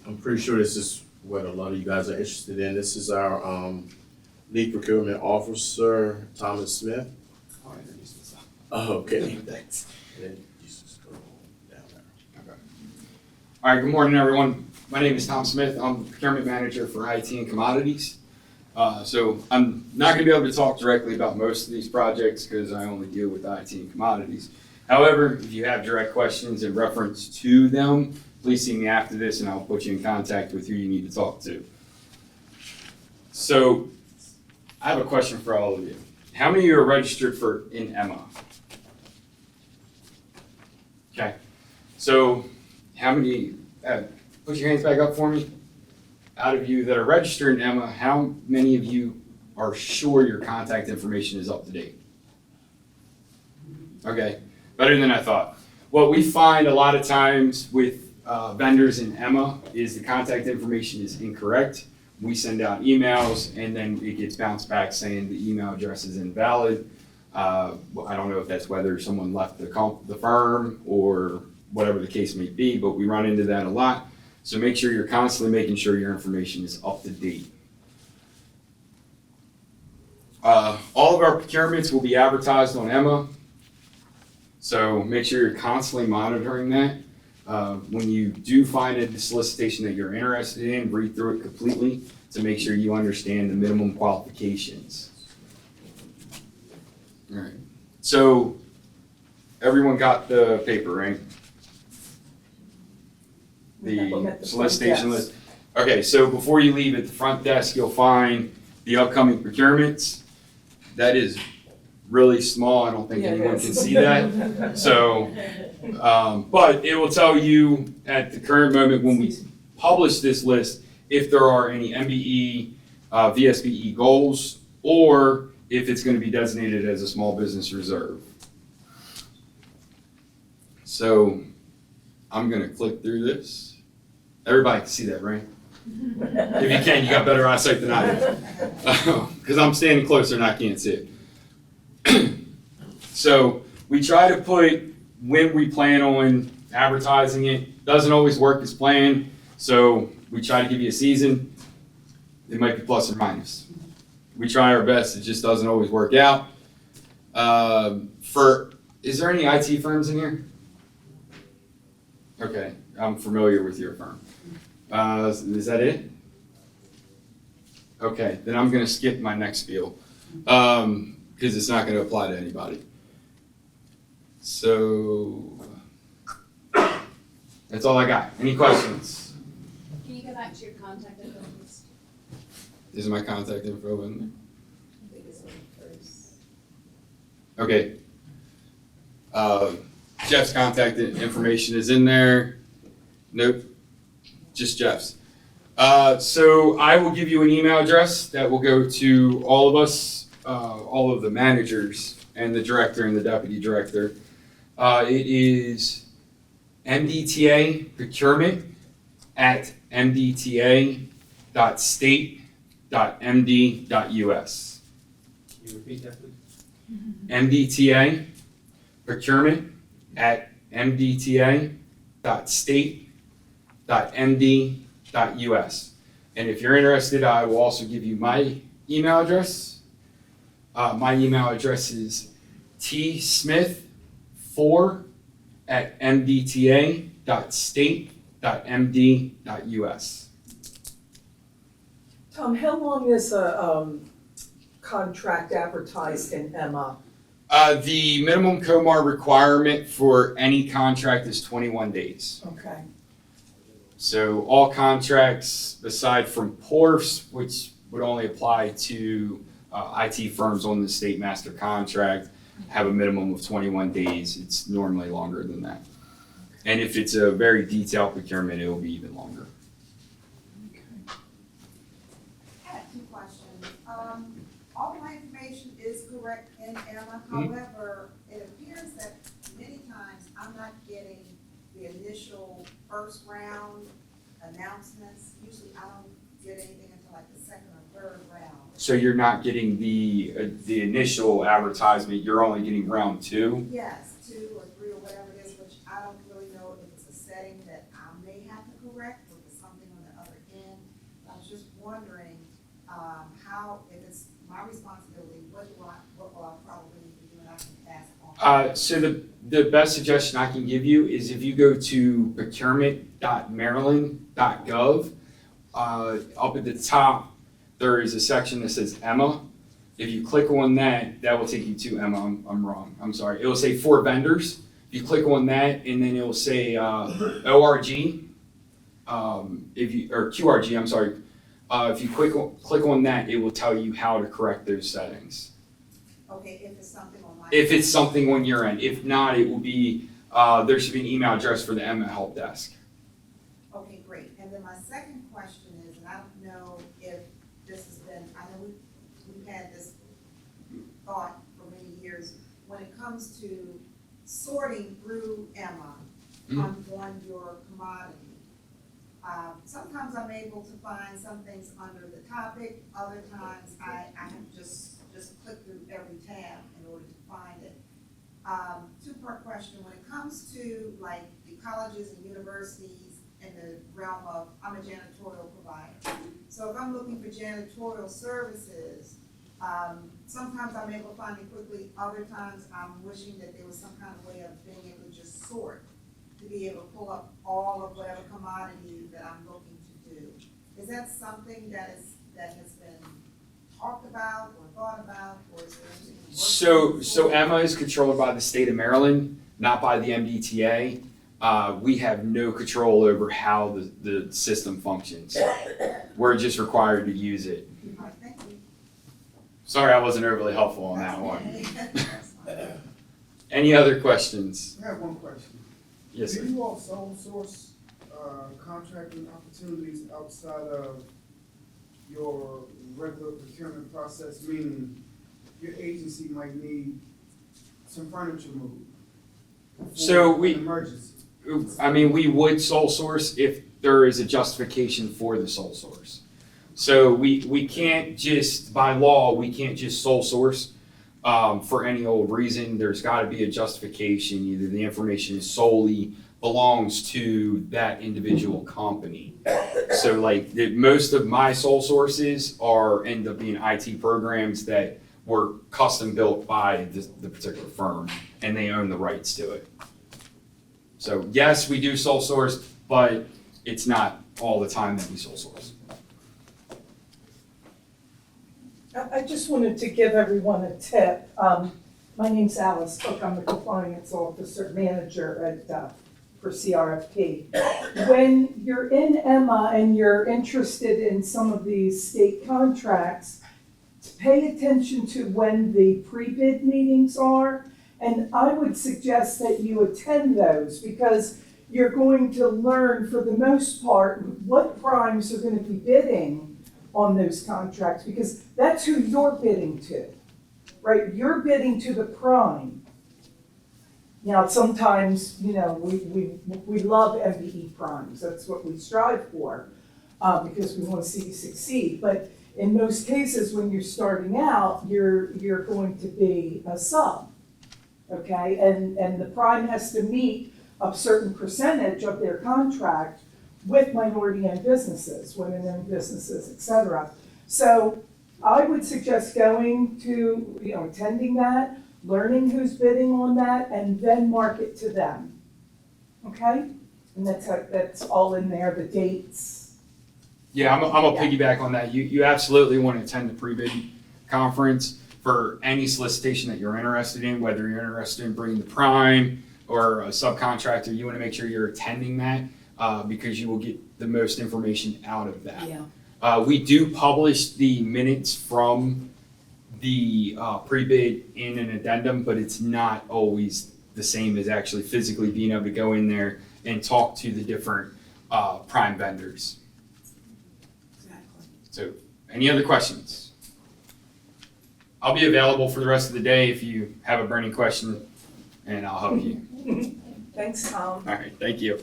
I'm pretty sure this is what a lot of you guys are interested in. This is our lead procurement officer, Thomas Smith. I'll introduce myself. Oh, okay, thanks. And then you just go down there. Okay. All right, good morning, everyone. My name is Tom Smith. I'm the procurement manager for IT and commodities. So I'm not going to be able to talk directly about most of these projects because I only deal with IT and commodities. However, if you have direct questions in reference to them, please see me after this and I'll put you in contact with who you need to talk to. So I have a question for all of you. How many of you are registered in Emma? Okay. So how many, put your hands back up for me. Out of you that are registered in Emma, how many of you are sure your contact information is up to date? Okay, better than I thought. What we find a lot of times with vendors in Emma is the contact information is incorrect. We send out emails and then it gets bounced back saying the email address is invalid. I don't know if that's whether someone left the firm or whatever the case may be, but we run into that a lot. So make sure you're constantly making sure your information is up to date. All of our procurements will be advertised on Emma. So make sure you're constantly monitoring that. When you do find a solicitation that you're interested in, read through it completely to make sure you understand the minimum qualifications. All right. So everyone got the paper, right? The solicitation list. Okay, so before you leave at the front desk, you'll find the upcoming procurements. That is really small. I don't think anyone can see that. So, but it will tell you at the current moment when we publish this list if there are any MBE, VSBE goals, or if it's going to be designated as a small business reserve. So I'm going to click through this. Everybody can see that, right? If you can, you got better eyesight than I do. Because I'm standing closer and I can't see it. So we try to put when we plan on advertising it. Doesn't always work as planned. So we try to give you a season. It might be plus or minus. We try our best. It just doesn't always work out. Is there any IT firms in here? Okay, I'm familiar with your firm. Is that it? Okay, then I'm going to skip my next spiel because it's not going to apply to anybody. So that's all I got. Any questions? Can you go back to your contact info, please? Is my contact info in there? I think it's on the first. Okay. Jeff's contact information is in there. Nope, just Jeff's. So I will give you an email address that will go to all of us, all of the managers and the director and the deputy director. It is MDTA procurement at mdta.state.md.us. Can you repeat that, please? MDTA procurement at mdta.state.md.us. And if you're interested, I will also give you my email address. My email address is tsmith4@mdta.state.md.us. Tom, how long is a contract advertised in Emma? The minimum COMAR requirement for any contract is 21 days. Okay. So all contracts, aside from PORFs, which would only apply to IT firms on the state master contract, have a minimum of 21 days. It's normally longer than that. And if it's a very detailed procurement, it will be even longer. I have two questions. All my information is correct in Emma. However, it appears that many times I'm not getting the initial first round announcements. Usually I don't get anything until like the second or third round. So you're not getting the initial advertisement, you're only getting round 2? Yes, 2 or 3 or whatever it is, which I don't really know if it's a setting that I may have to correct or if it's something on just wondering, how, if it's my responsibility, what will I probably need to do, and I can pass on? So the best suggestion I can give you is if you go to procurement.maryland.gov, up at the top, there is a section that says Emma. If you click on that, that will take you to Emma. I'm wrong. I'm sorry. It will say for vendors. If you click on that, and then it will say ORG, or QRG. I'm sorry. If you click on that, it will tell you how to correct those settings. Okay, if it's something on my. If it's something on your end. If not, it will be there should be an email address for the Emma help desk. Okay, great. And then my second question is, and I don't know if this has been, I know we've had this thought for many years, when it comes to sorting through Emma on your commodity. Sometimes I'm able to find some things under the topic, other times I have just click through every tab in order to find it. Two-part question, when it comes to like the colleges and universities in the realm of, I'm a janitorial provider. So if I'm looking for janitorial services, sometimes I'm able to find it quickly, other times I'm wishing that there was some kind of way of being able to just sort, to be able to pull up all of whatever commodity that I'm looking to do. Is that something that has been talked about or thought about, or is there anything? So Emma is controlled by the state of Maryland, not by the MDTA. We have no control over how the system functions. We're just required to use it. All right, thank you. Sorry I wasn't overly helpful on that one. That's fine. Any other questions? I have one question. Yes, sir. Do you all sole source contracting opportunities outside of your regular procurement process, meaning your agency might need some furniture moved So for an emergency? I mean, we would sole source if there is a justification for the sole source. So we can't just, by law, we can't just sole source for any old reason. There's got to be a justification. Either the information solely belongs to that individual company. So like most of my sole sources end up being IT programs that were custom built by the particular firm, and they own the rights to it. So yes, we do sole source, but it's not all the time that we sole source. I just wanted to give everyone a tip. My name's Alice Cook. I'm the compliance officer manager for CRFP. When you're in Emma and you're interested in some of these state contracts, pay attention to when the pre-bid meetings are. And I would suggest that you attend those because you're going to learn, for the most part, what primes are going to be bidding on those contracts, because that's who you're bidding to, right? You're bidding to the prime. Now, sometimes, we love MBE primes. That's what we strive for, because we want to see you succeed. But in most cases, when you're starting out, you're going to be a sub. Okay, and the prime has to meet a certain percentage of their contract with minority-owned businesses, women-owned businesses, et cetera. So I would suggest going to, attending that, learning who's bidding on that, and then market to them. Okay? And that's all in there, the dates. Yeah, I'm gonna piggyback on that. You absolutely want to attend the pre-bid conference for any solicitation that you're interested in, whether you're interested in bringing the prime or a subcontractor. You want to make sure you're attending that because you will get the most information out of that. Yeah. We do publish the minutes from the pre-bid in an addendum, but it's not always the same as actually physically being able to go in there and talk to the different prime vendors. Exactly. So, any other questions? I'll be available for the rest of the day if you have a burning question, and I'll help you. Thanks, Tom. All right, thank you.